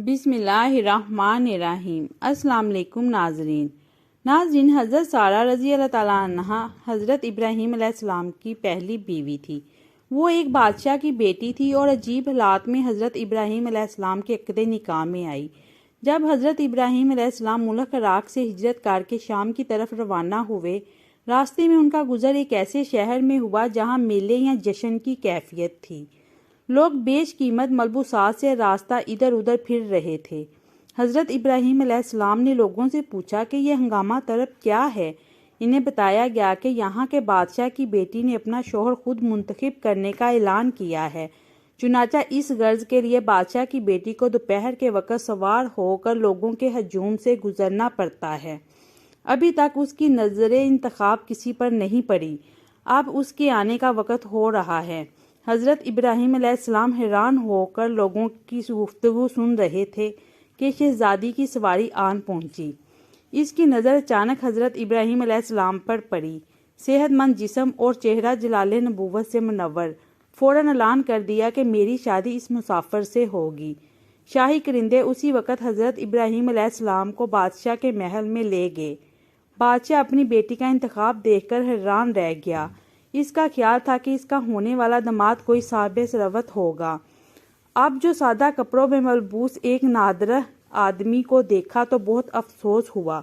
بسم اللہ الرحمن الرحیم۔ السلام علیکم ناظرین، حضرت سارہ رضی اللہ تعالیٰ عنہا حضرت ابراہیم علیہ السلام کی پہلی بیوی تھی۔ وہ ایک بادشاہ کی بیٹی تھی اور عجیب حالات میں حضرت ابراہیم علیہ السلام کے عقد نکاح میں آئی۔ جب حضرت ابراہیم علیہ السلام ملک عراق سے ہجرت کر کے شام کی طرف روانہ ہوئے، راستے میں ان کا گزر ایک ایسے شہر میں ہوا جہاں میلے یا جشن کی کیفیت تھی۔ لوگ بیش قیمت ملبوسات سے راستہ ادھر ادھر پھر رہے تھے۔ حضرت ابراہیم علیہ السلام نے لوگوں سے پوچھا کہ یہ ہنگامہ طرب کیا ہے۔ انہیں بتایا گیا کہ یہاں کے بادشاہ کی بیٹی نے اپنا شوہر خود منتخب کرنے کا اعلان کیا ہے، چنانچہ اس غرض کے لیے بادشاہ کی بیٹی کو دوپہر کے وقت سوار ہو کر لوگوں کے ہجوم سے گزرنا پڑتا ہے۔ ابھی تک اس کی نظر انتخاب کسی پر نہیں پڑی، اب اس کے آنے کا وقت ہو رہا ہے۔ حضرت ابراہیم علیہ السلام حیران ہو کر لوگوں کی گفتگو سن رہے تھے کہ شہزادی کی سواری آن پہنچی۔ اس کی نظر اچانک حضرت ابراہیم علیہ السلام پر پڑی۔ صحت مند جسم اور چہرہ جلال نبوت سے منور، فوراً اعلان کر دیا کہ میری شادی اس مسافر سے ہوگی۔ شاہی کرندے اسی وقت حضرت ابراہیم علیہ السلام کو بادشاہ کے محل میں لے گئے۔ بادشاہ اپنی بیٹی کا انتخاب دیکھ کر حیران رہ گیا۔ اس کا خیال تھا کہ اس کا ہونے والا داماد کوئی صاحب ثروت ہوگا۔ اب جو سادہ کپڑوں میں ملبوس ایک نادر آدمی کو دیکھا تو بہت افسوس ہوا۔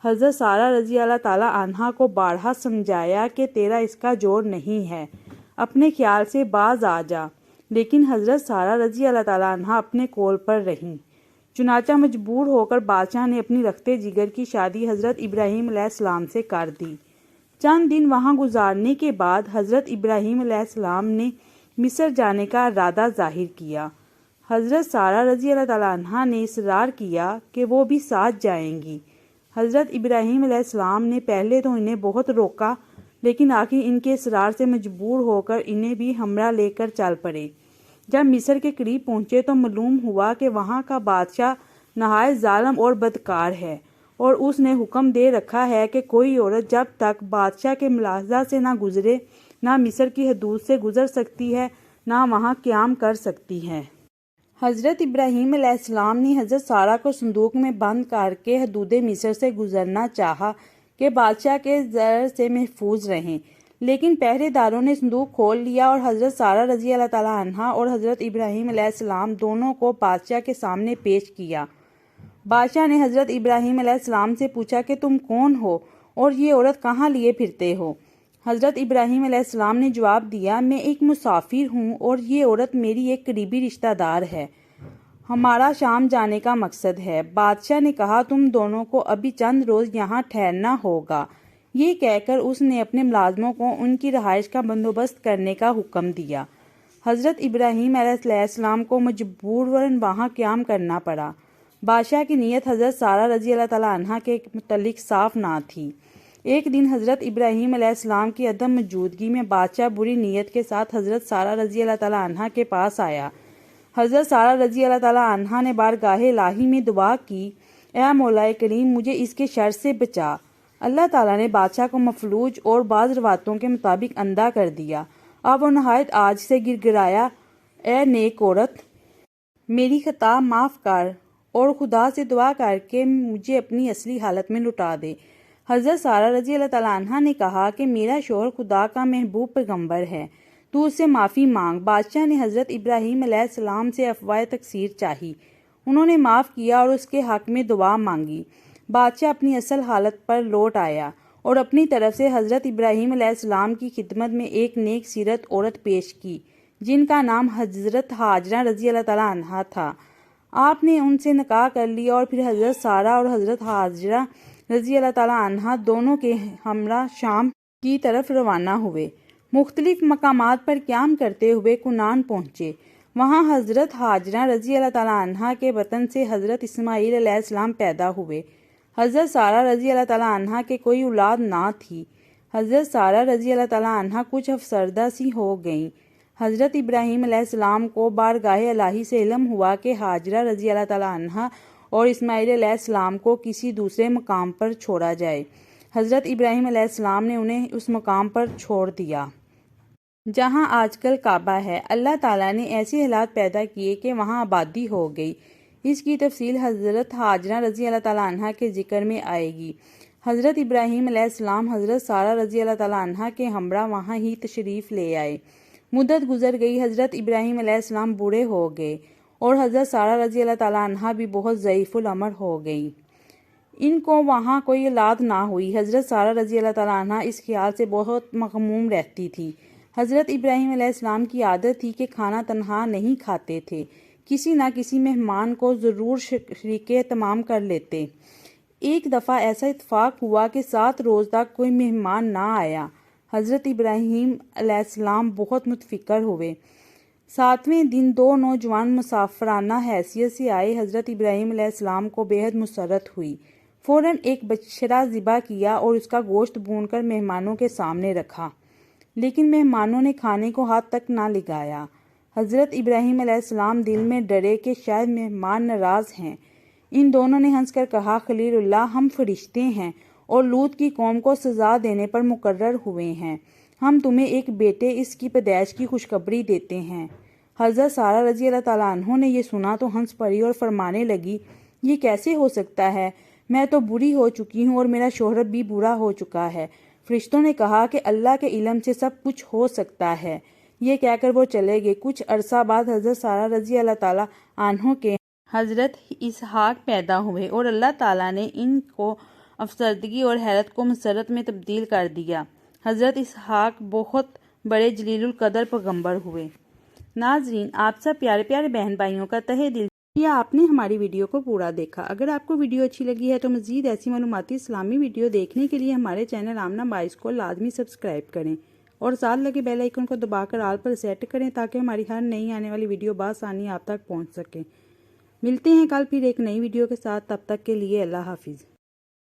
حضرت سارہ رضی اللہ تعالیٰ عنہا کو بارہا سمجھایا کہ تیرا اس کا جوڑ نہیں ہے، اپنے خیال سے باز آ جا، لیکن حضرت سارہ رضی اللہ تعالیٰ عنہا اپنے قول پر رہیں۔ چنانچہ مجبور ہو کر بادشاہ نے اپنی رختے جگر کی شادی حضرت ابراہیم علیہ السلام سے کر دی۔ چند دن وہاں گزارنے کے بعد حضرت ابراہیم علیہ السلام نے مصر جانے کا ارادہ ظاہر کیا۔ حضرت سارہ رضی اللہ تعالیٰ عنہا نے اصرار کیا کہ وہ بھی ساتھ جائیں گی۔ حضرت ابراہیم علیہ السلام نے پہلے تو انہیں بہت روکا، لیکن آخر ان کے اصرار سے مجبور ہو کر انہیں بھی ہمراہ لے کر چل پڑے۔ جب مصر کے قریب پہنچے تو معلوم ہوا کہ وہاں کا بادشاہ نہایت ظالم اور بدکار ہے، اور اس نے حکم دے رکھا ہے کہ کوئی عورت جب تک بادشاہ کے ملاحظہ سے نہ گزرے نہ مصر کی حدود سے گزر سکتی ہے، نہ وہاں قیام کر سکتی ہے۔ حضرت ابراہیم علیہ السلام نے حضرت سارہ کو صندوق میں بند کر کے حدود مصر سے گزرنا چاہا کہ بادشاہ کے زر سے محفوظ رہیں، لیکن پہرے داروں نے صندوق کھول لیا اور حضرت سارہ رضی اللہ تعالیٰ عنہا اور حضرت ابراہیم علیہ السلام دونوں کو بادشاہ کے سامنے پیش کیا۔ بادشاہ نے حضرت ابراہیم علیہ السلام سے پوچھا کہ تم کون ہو اور یہ عورت کہاں لیے پھرتے ہو؟ حضرت ابراہیم علیہ السلام نے جواب دیا، میں ایک مسافر ہوں اور یہ عورت میری ایک قریبی رشتہ دار ہے۔ ہمارا شام جانے کا مقصد ہے۔ بادشاہ نے کہا، تم دونوں کو ابھی چند روز یہاں ٹھہرنا ہوگا۔ یہ کہہ کر اس نے اپنے ملازموں کو ان کی رہائش کا بندوبست کرنے کا حکم دیا۔ حضرت ابراہیم علیہ السلام کو مجبوراً وہاں قیام کرنا پڑا۔ بادشاہ کی نیت حضرت سارہ رضی اللہ تعالیٰ عنہا کے متعلق صاف نہ تھی۔ ایک دن حضرت ابراہیم علیہ السلام کی عدم موجودگی میں بادشاہ بری نیت کے ساتھ حضرت سارہ رضی اللہ تعالیٰ عنہا کے پاس آیا۔ حضرت سارہ رضی اللہ تعالیٰ عنہا نے بارگاہ الہی میں دعا کی، اے مولا کریم، مجھے اس کے شر سے بچا۔ اللہ تعالیٰ نے بادشاہ کو مفلوج اور بعض روایتوں کے مطابق اندھا کر دیا۔ اب وہ نہایت عاج سے گر گرایا، اے نیک عورت، میری خطا معاف کر اور خدا سے دعا کر کے مجھے اپنی اصلی حالت میں لوٹا دے۔ حضرت سارہ رضی اللہ تعالیٰ عنہا نے کہا کہ میرا شوہر خدا کا محبوب پیغمبر ہے، تو اس سے معافی مانگ۔ بادشاہ نے حضرت ابراہیم علیہ السلام سے عفوِ تقصیر چاہی، انہوں نے معاف کیا اور اس کے حق میں دعا مانگی۔ بادشاہ اپنی اصل حالت پر لوٹ آیا اور اپنی طرف سے حضرت ابراہیم علیہ السلام کی خدمت میں ایک نیک سیرت عورت پیش کی جن کا نام حضرت ہاجرہ رضی اللہ تعالیٰ عنہا تھا۔ آپ نے ان سے نکاح کر لیا اور پھر حضرت سارہ اور حضرت ہاجرہ رضی اللہ تعالیٰ عنہا دونوں کے ہمراہ شام کی طرف روانہ ہوئے۔ مختلف مقامات پر قیام کرتے ہوئے کنعان پہنچے۔ وہاں حضرت ہاجرہ رضی اللہ تعالیٰ عنہا کے بطن سے حضرت اسماعیل علیہ السلام پیدا ہوئے۔ حضرت سارہ رضی اللہ تعالیٰ عنہا کے کوئی اولاد نہ تھی۔ حضرت سارہ رضی اللہ تعالیٰ عنہا کچھ افسردہ سی ہو گئیں۔ حضرت ابراہیم علیہ السلام کو بارگاہ الہی سے علم ہوا کہ ہاجرہ رضی اللہ تعالیٰ عنہا اور اسماعیل علیہ السلام کو کسی دوسرے مقام پر چھوڑا جائے۔ حضرت ابراہیم علیہ السلام نے انہیں اس مقام پر چھوڑ دیا جہاں آج کل کعبہ ہے۔ اللہ تعالیٰ نے ایسے حالات پیدا کیے کہ وہاں آبادی ہو گئی۔ اس کی تفصیل حضرت ہاجرہ رضی اللہ تعالیٰ عنہ کے ذکر میں آئے گی۔ حضرت ابراہیم علیہ السلام حضرت سارہ رضی اللہ تعالیٰ عنہ کے ہمراہ وہاں ہی تشریف لے آئے۔ مدت گزر گئی، حضرت ابراہیم علیہ السلام بوڑھے ہو گئے اور حضرت سارہ رضی اللہ تعالیٰ عنہ بھی بہت ضعیف العمر ہو گئیں۔ ان کو وہاں کوئی اولاد نہ ہوئی۔ حضرت سارہ رضی اللہ تعالیٰ عنہ اس خیال سے بہت مغموم رہتی تھی۔ حضرت ابراہیم علیہ السلام کی عادت تھی کہ کھانا تنہا نہیں کھاتے تھے، کسی نہ کسی مہمان کو ضرور شریک اہتمام کر لیتے۔ ایک دفعہ ایسا اتفاق ہوا کہ 7 روز تک کوئی مہمان نہ آیا۔ حضرت ابراہیم علیہ السلام بہت متفکر ہوئے۔ 7ویں دن 2 نوجوان مسافرانہ حیثیت سے آئے۔ حضرت ابراہیم علیہ السلام کو بے حد مسرت ہوئی۔ فوراً ایک بچڑا ذبح کیا اور اس کا گوشت بھون کر مہمانوں کے سامنے رکھا، لیکن مہمانوں نے کھانے کو ہاتھ تک نہ لگایا۔ حضرت ابراہیم علیہ السلام دل میں ڈرے کہ شاید مہمان ناراض ہیں۔ ان دونوں نے ہنس کر کہا، خلیل اللہ، ہم فرشتے ہیں اور لوط کی قوم کو سزا دینے پر مقرر ہوئے ہیں۔ ہم تمہیں ایک بیٹے اس کی پیدائش کی خوشخبری دیتے ہیں۔ حضرت سارہ رضی اللہ تعالیٰ عنہ نے یہ سنا تو ہنس پڑی اور فرمانے لگی، یہ کیسے ہو سکتا ہے؟ میں تو بوڑھی ہو چکی ہوں اور میرا شوہر بھی بوڑھا ہو چکا ہے۔ فرشتوں نے کہا کہ اللہ کے علم سے سب کچھ ہو سکتا ہے۔ یہ کہہ کر وہ چلے گئے۔ کچھ عرصہ بعد حضرت سارہ رضی اللہ تعالیٰ عنہ کے حضرت اسحاق پیدا ہوئے اور اللہ تعالیٰ نے ان کو افسردگی اور حیرت کو مسرت میں تبدیل کر دیا۔ حضرت اسحاق بہت بڑے جلیل القدر پیغمبر ہوئے۔ ناظرین، آپ سب پیارے پیارے بہن بھائیوں کا تہہ دل یا آپ نے ہماری ویڈیو کو پورا دیکھا۔ اگر آپ کو ویڈیو اچھی لگی ہے تو مزید ایسی معلوماتی اسلامی ویڈیو دیکھنے کے لیے ہمارے چینل آمنہ بائس کو لازمی سبسکرائب کریں اور ساتھ لگے بیل آئیکن کو دبا کر آل پر سیٹ کریں تاکہ ہماری ہر نئی آنے والی ویڈیو بآسانی آپ تک پہنچ سکے۔ ملتے ہیں کل پھر ایک نئی ویڈیو کے ساتھ، تب تک کے لیے اللہ حافظ۔